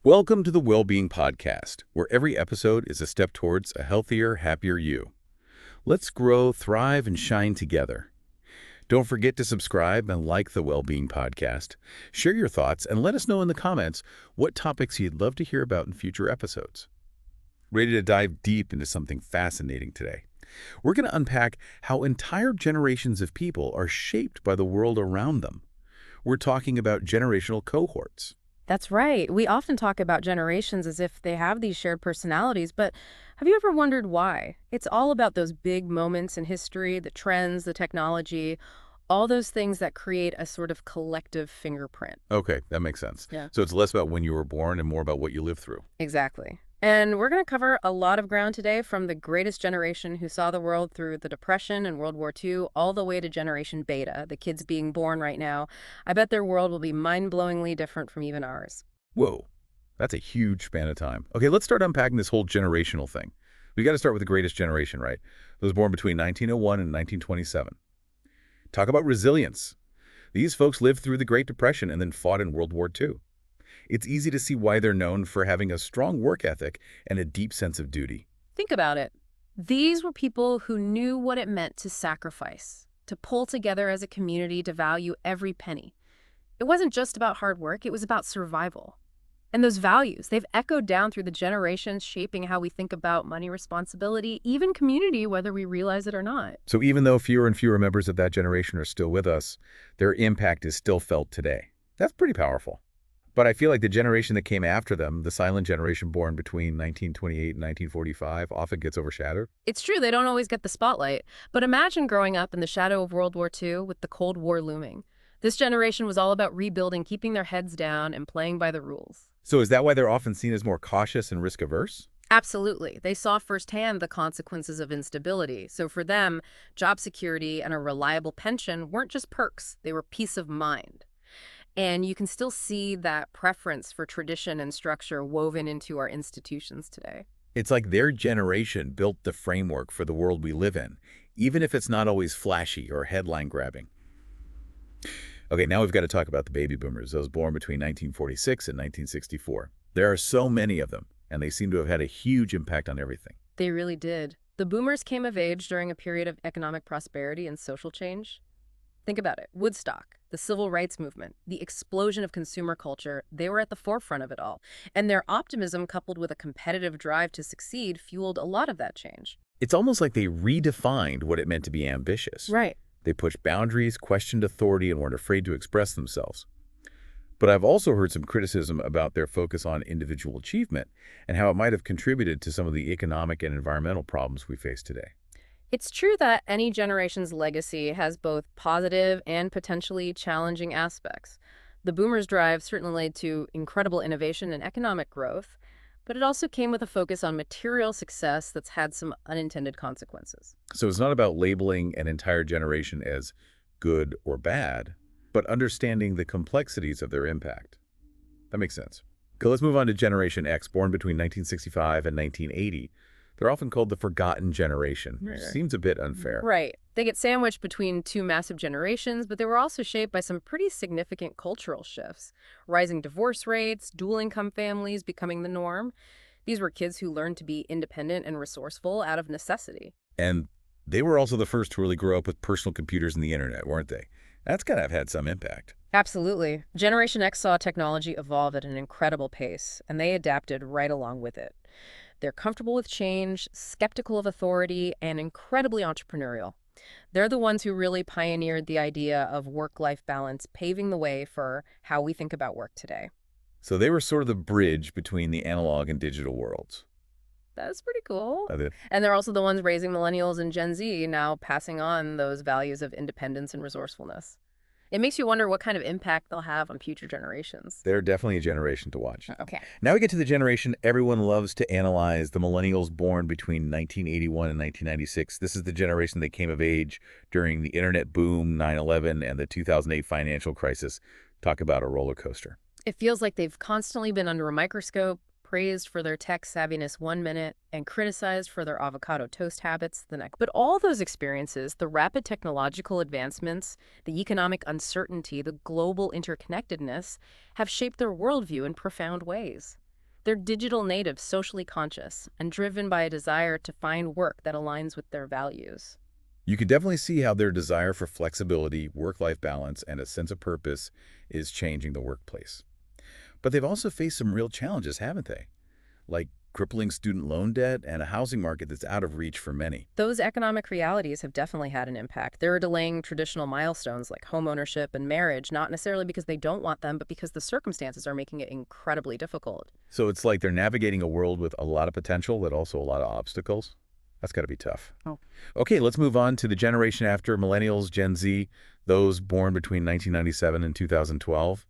Welcome to the Wellbeing Podcast, where every episode is a step towards a healthier, happier you. Let's grow, thrive, and shine together. Don't forget to subscribe and like the Wellbeing Podcast. Share your thoughts and let us know in the comments what topics you'd love to hear about in future episodes. Ready to dive deep into something fascinating today? We're going to unpack how entire generations of people are shaped by the world around them. We're talking about generational cohorts. That's right. We often talk about generations as if they have these shared personalities, but have you ever wondered why? It's all about those big moments in history, the trends, the technology, all those things that create a sort of collective fingerprint. Okay, that makes sense. Yeah. So it's less about when you were born and more about what you lived through. Exactly. And we're going to cover a lot of ground today, from the greatest generation who saw the world through the Depression and World War II, all the way to Generation Beta, the kids being born right now. I bet their world will be mind-blowingly different from even ours. Whoa, that's a huge span of time. Okay, let's start unpacking this whole generational thing. We got to start with the greatest generation, right? Those born between 1901 and 1927. Talk about resilience. These folks lived through the Great Depression and then fought in World War II. It's easy to see why they're known for having a strong work ethic and a deep sense of duty. Think about it. These were people who knew what it meant to sacrifice, to pull together as a community, to value every penny. It wasn't just about hard work, it was about survival. And those values, they've echoed down through the generations, shaping how we think about money, responsibility, even community, whether we realize it or not. So even though fewer and fewer members of that generation are still with us, their impact is still felt today. That's pretty powerful. But I feel like the generation that came after them, the silent generation born between 1928 and 1945, often gets overshadowed. It's true, they don't always get the spotlight. But imagine growing up in the shadow of World War II with the Cold War looming. This generation was all about rebuilding, keeping their heads down, and playing by the rules. So is that why they're often seen as more cautious and risk-averse? Absolutely. They saw firsthand the consequences of instability. So for them, job security and a reliable pension weren't just perks, they were peace of mind. And you can still see that preference for tradition and structure woven into our institutions today. It's like their generation built the framework for the world we live in, even if it's not always flashy or headline-grabbing. Okay, now we've got to talk about the baby boomers, those born between 1946 and 1964. There are so many of them, and they seem to have had a huge impact on everything. They really did. The boomers came of age during a period of economic prosperity and social change. Think about it. Woodstock, the civil rights movement, the explosion of consumer culture, they were at the forefront of it all. And their optimism, coupled with a competitive drive to succeed, fueled a lot of that change. It's almost like they redefined what it meant to be ambitious. Right. They pushed boundaries, questioned authority, and weren't afraid to express themselves. But I've also heard some criticism about their focus on individual achievement and how it might have contributed to some of the economic and environmental problems we face today. It's true that any generation's legacy has both positive and potentially challenging aspects. The boomers' drive certainly led to incredible innovation and economic growth, but it also came with a focus on material success that's had some unintended consequences. So it's not about labeling an entire generation as good or bad, but understanding the complexities of their impact. That makes sense. Okay, let's move on to Generation X, born between 1965 and 1980. They're often called the forgotten generation, which seems a bit unfair. Right. They get sandwiched between two massive generations, but they were also shaped by some pretty significant cultural shifts. Rising divorce rates, dual-income families becoming the norm. These were kids who learned to be independent and resourceful out of necessity. And they were also the first to really grow up with personal computers and the internet, weren't they? That's got to have had some impact. Absolutely. Generation X saw technology evolve at an incredible pace, and they adapted right along with it. They're comfortable with change, skeptical of authority, and incredibly entrepreneurial. They're the ones who really pioneered the idea of work-life balance, paving the way for how we think about work today. So they were sort of the bridge between the analog and digital worlds. That's pretty cool. I did. And they're also the ones raising millennials and Gen Z, now passing on those values of independence and resourcefulness. It makes you wonder what kind of impact they'll have on future generations. They're definitely a generation to watch. Okay. Now we get to the generation everyone loves to analyze, the millennials born between 1981 and 1996. This is the generation that came of age during the internet boom, 9/11, and the 2008 financial crisis. Talk about a roller coaster. It feels like they've constantly been under a microscope, praised for their tech savviness one minute and criticized for their avocado toast habits the next. But all those experiences, the rapid technological advancements, the economic uncertainty, the global interconnectedness, have shaped their worldview in profound ways. They're digital natives, socially conscious, and driven by a desire to find work that aligns with their values. You can definitely see how their desire for flexibility, work-life balance, and a sense of purpose is changing the workplace. But they've also faced some real challenges, haven't they? Like crippling student loan debt and a housing market that's out of reach for many. Those economic realities have definitely had an impact. They're delaying traditional milestones like homeownership and marriage, not necessarily because they don't want them, but because the circumstances are making it incredibly difficult. So it's like they're navigating a world with a lot of potential, but also a lot of obstacles. That's got to be tough. Oh. Okay, let's move on to the generation after millennials, Gen Z, those born between 1997 and 2012.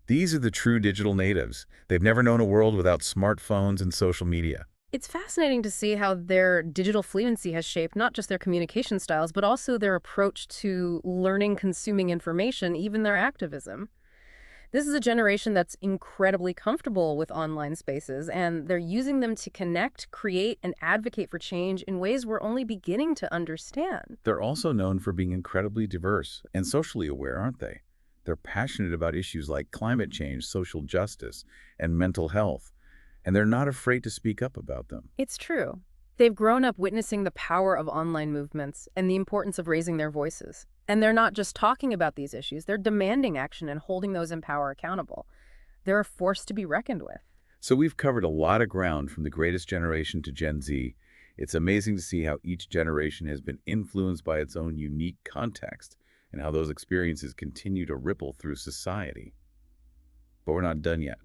These are the true digital natives. They've never known a world without smartphones and social media. It's fascinating to see how their digital fluency has shaped not just their communication styles, but also their approach to learning, consuming information, even their activism. This is a generation that's incredibly comfortable with online spaces, and they're using them to connect, create, and advocate for change in ways we're only beginning to understand. They're also known for being incredibly diverse and socially aware, aren't they? They're passionate about issues like climate change, social justice, and mental health, and they're not afraid to speak up about them. It's true. They've grown up witnessing the power of online movements and the importance of raising their voices. And they're not just talking about these issues, they're demanding action and holding those in power accountable. They're a force to be reckoned with. So we've covered a lot of ground from the greatest generation to Gen Z. It's amazing to see how each generation has been influenced by its own unique context and how those experiences continue to ripple through society. But we're not done yet.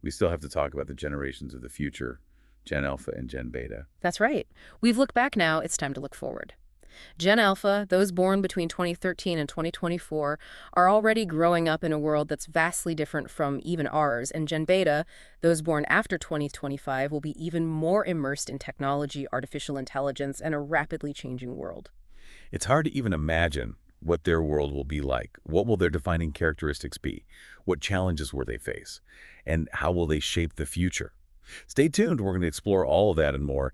We still have to talk about the generations of the future, Gen Alpha and Gen Beta. That's right. We've looked back now, it's time to look forward. Gen Alpha, those born between 2013 and 2024, are already growing up in a world that's vastly different from even ours, and Gen Beta, those born after 2025, will be even more immersed in technology, artificial intelligence, and a rapidly changing world. It's hard to even imagine what their world will be like. What will their defining characteristics be? What challenges will they face? And how will they shape the future? Stay tuned. We're going to explore all of that and more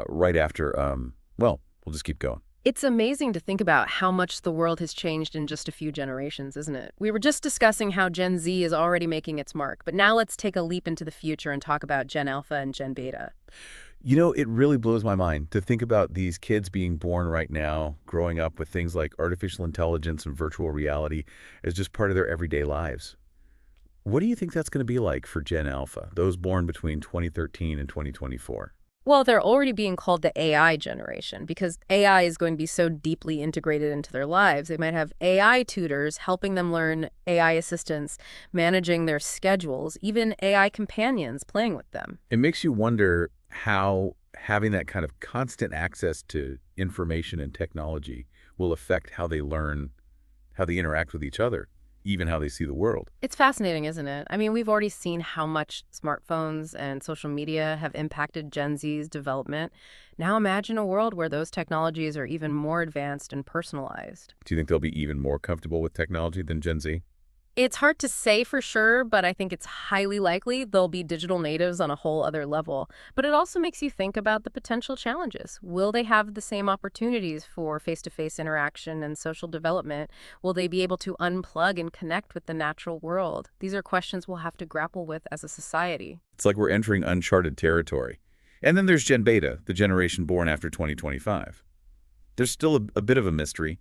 right after, well, we'll just keep going. It's amazing to think about how much the world has changed in just a few generations, isn't it? We were just discussing how Gen Z is already making its mark, but now let's take a leap into the future and talk about Gen Alpha and Gen Beta. You know, it really blows my mind to think about these kids being born right now, growing up with things like artificial intelligence and virtual reality as just part of their everyday lives. What do you think that's going to be like for Gen Alpha, those born between 2013 and 2024? Well, they're already being called the AI generation because AI is going to be so deeply integrated into their lives. They might have AI tutors helping them learn, AI assistants managing their schedules, even AI companions playing with them. It makes you wonder how having that kind of constant access to information and technology will affect how they learn, how they interact with each other, even how they see the world. It's fascinating, isn't it? I mean, we've already seen how much smartphones and social media have impacted Gen Z's development. Now imagine a world where those technologies are even more advanced and personalized. Do you think they'll be even more comfortable with technology than Gen Z? It's hard to say for sure, but I think it's highly likely they'll be digital natives on a whole other level. But it also makes you think about the potential challenges. Will they have the same opportunities for face-to-face interaction and social development? Will they be able to unplug and connect with the natural world? These are questions we'll have to grapple with as a society. It's like we're entering uncharted territory. And then there's Gen Beta, the generation born after 2025. There's still a bit of a mystery,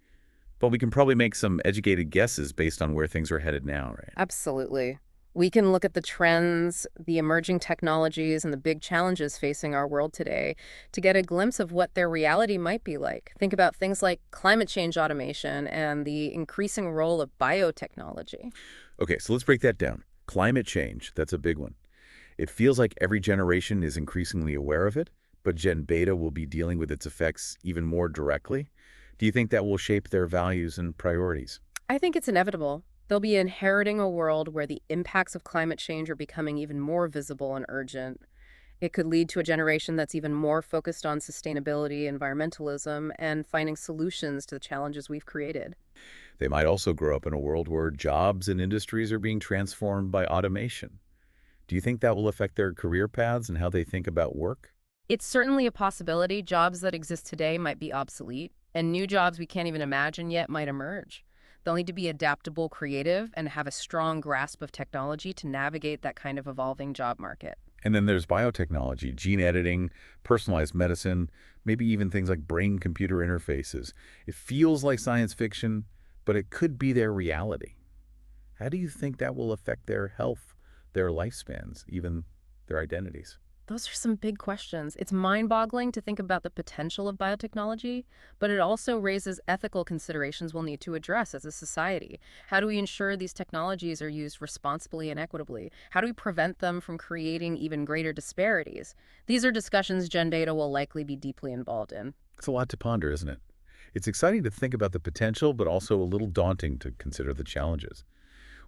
but we can probably make some educated guesses based on where things are headed now, right? Absolutely. We can look at the trends, the emerging technologies, and the big challenges facing our world today to get a glimpse of what their reality might be like. Think about things like climate change automation and the increasing role of biotechnology. Okay, so let's break that down. Climate change, that's a big one. It feels like every generation is increasingly aware of it, but Gen Beta will be dealing with its effects even more directly. Do you think that will shape their values and priorities? I think it's inevitable. They'll be inheriting a world where the impacts of climate change are becoming even more visible and urgent. It could lead to a generation that's even more focused on sustainability, environmentalism, and finding solutions to the challenges we've created. They might also grow up in a world where jobs and industries are being transformed by automation. Do you think that will affect their career paths and how they think about work? It's certainly a possibility. Jobs that exist today might be obsolete, and new jobs we can't even imagine yet might emerge. They'll need to be adaptable, creative, and have a strong grasp of technology to navigate that kind of evolving job market. And then there's biotechnology, gene editing, personalized medicine, maybe even things like brain-computer interfaces. It feels like science fiction, but it could be their reality. How do you think that will affect their health, their lifespans, even their identities? Those are some big questions. It's mind-boggling to think about the potential of biotechnology, but it also raises ethical considerations we'll need to address as a society. How do we ensure these technologies are used responsibly and equitably? How do we prevent them from creating even greater disparities? These are discussions Gen Beta will likely be deeply involved in. It's a lot to ponder, isn't it? It's exciting to think about the potential, but also a little daunting to consider the challenges.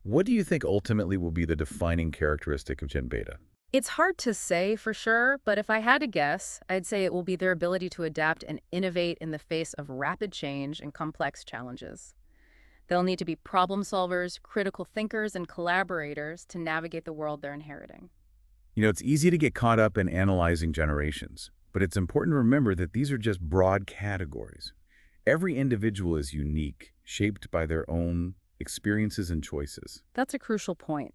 What do you think ultimately will be the defining characteristic of Gen Beta? It's hard to say for sure, but if I had to guess, I'd say it will be their ability to adapt and innovate in the face of rapid change and complex challenges. They'll need to be problem solvers, critical thinkers, and collaborators to navigate the world they're inheriting. It's easy to get caught up in analyzing generations, but it's important to remember that these are just broad categories. Every individual is unique, shaped by their own experiences and choices. That's a crucial point.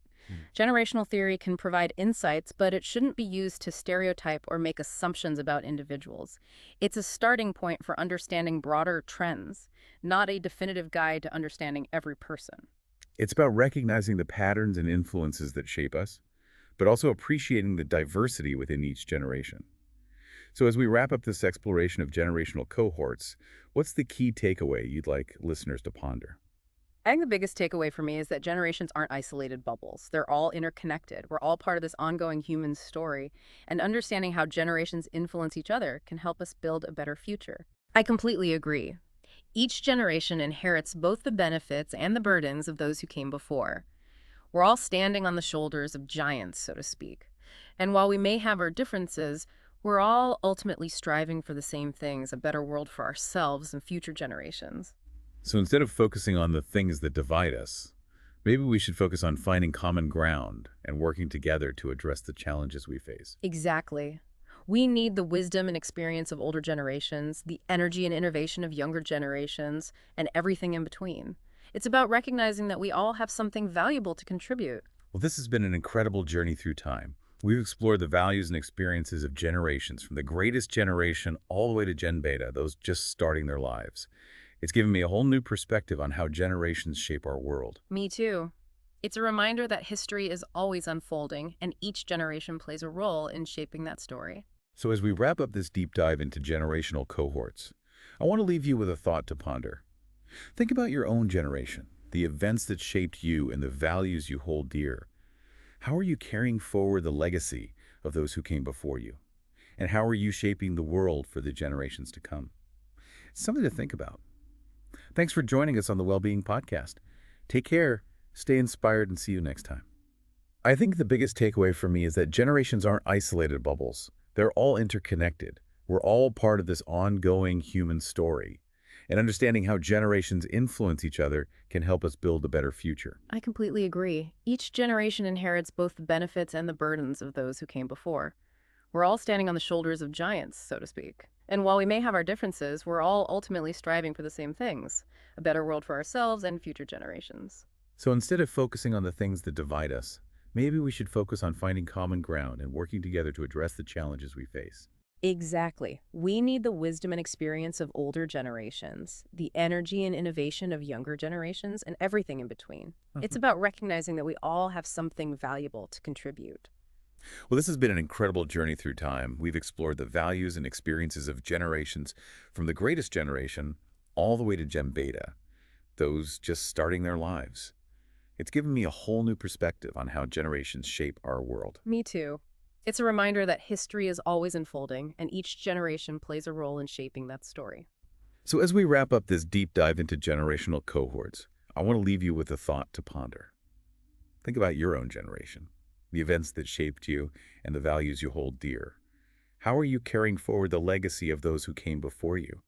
Generational theory can provide insights, but it shouldn't be used to stereotype or make assumptions about individuals. It's a starting point for understanding broader trends, not a definitive guide to understanding every person. It's about recognizing the patterns and influences that shape us, but also appreciating the diversity within each generation. So as we wrap up this exploration of generational cohorts, what's the key takeaway you'd like listeners to ponder? I think the biggest takeaway for me is that generations aren't isolated bubbles. They're all interconnected. We're all part of this ongoing human story, and understanding how generations influence each other can help us build a better future. I completely agree. Each generation inherits both the benefits and the burdens of those who came before. We're all standing on the shoulders of giants, so to speak. And while we may have our differences, we're all ultimately striving for the same things, a better world for ourselves and future generations. So instead of focusing on the things that divide us, maybe we should focus on finding common ground and working together to address the challenges we face. Exactly. We need the wisdom and experience of older generations, the energy and innovation of younger generations, and everything in between. It's about recognizing that we all have something valuable to contribute. Well, this has been an incredible journey through time. We've explored the values and experiences of generations, from the greatest generation all the way to Gen Beta, those just starting their lives. It's given me a whole new perspective on how generations shape our world. Me too. It's a reminder that history is always unfolding, and each generation plays a role in shaping that story. So as we wrap up this deep dive into generational cohorts, I want to leave you with a thought to ponder. Think about your own generation, the events that shaped you and the values you hold dear. How are you carrying forward the legacy of those who came before you? And how are you shaping the world for the generations to come? It's something to think about. Thanks for joining us on the Wellbeing Podcast. Take care, stay inspired, and see you next time. I think the biggest takeaway for me is that generations aren't isolated bubbles. They're all interconnected. We're all part of this ongoing human story. And understanding how generations influence each other can help us build a better future. I completely agree. Each generation inherits both the benefits and the burdens of those who came before. We're all standing on the shoulders of giants, so to speak. And while we may have our differences, we're all ultimately striving for the same things, a better world for ourselves and future generations. So instead of focusing on the things that divide us, maybe we should focus on finding common ground and working together to address the challenges we face. Exactly. We need the wisdom and experience of older generations, the energy and innovation of younger generations, and everything in between. It's about recognizing that we all have something valuable to contribute. Well, this has been an incredible journey through time. We've explored the values and experiences of generations, from the greatest generation all the way to Gen Beta, those just starting their lives. It's given me a whole new perspective on how generations shape our world. Me too. It's a reminder that history is always unfolding, and each generation plays a role in shaping that story. So as we wrap up this deep dive into generational cohorts, I want to leave you with a thought to ponder. Think about your own generation, the events that shaped you, and the values you hold dear. How are you carrying forward the legacy of those who came before you?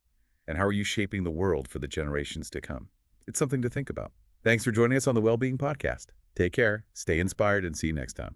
And how are you shaping the world for the generations to come? It's something to think about. Thanks for joining us on the Wellbeing Podcast. Take care, stay inspired, and see you next time.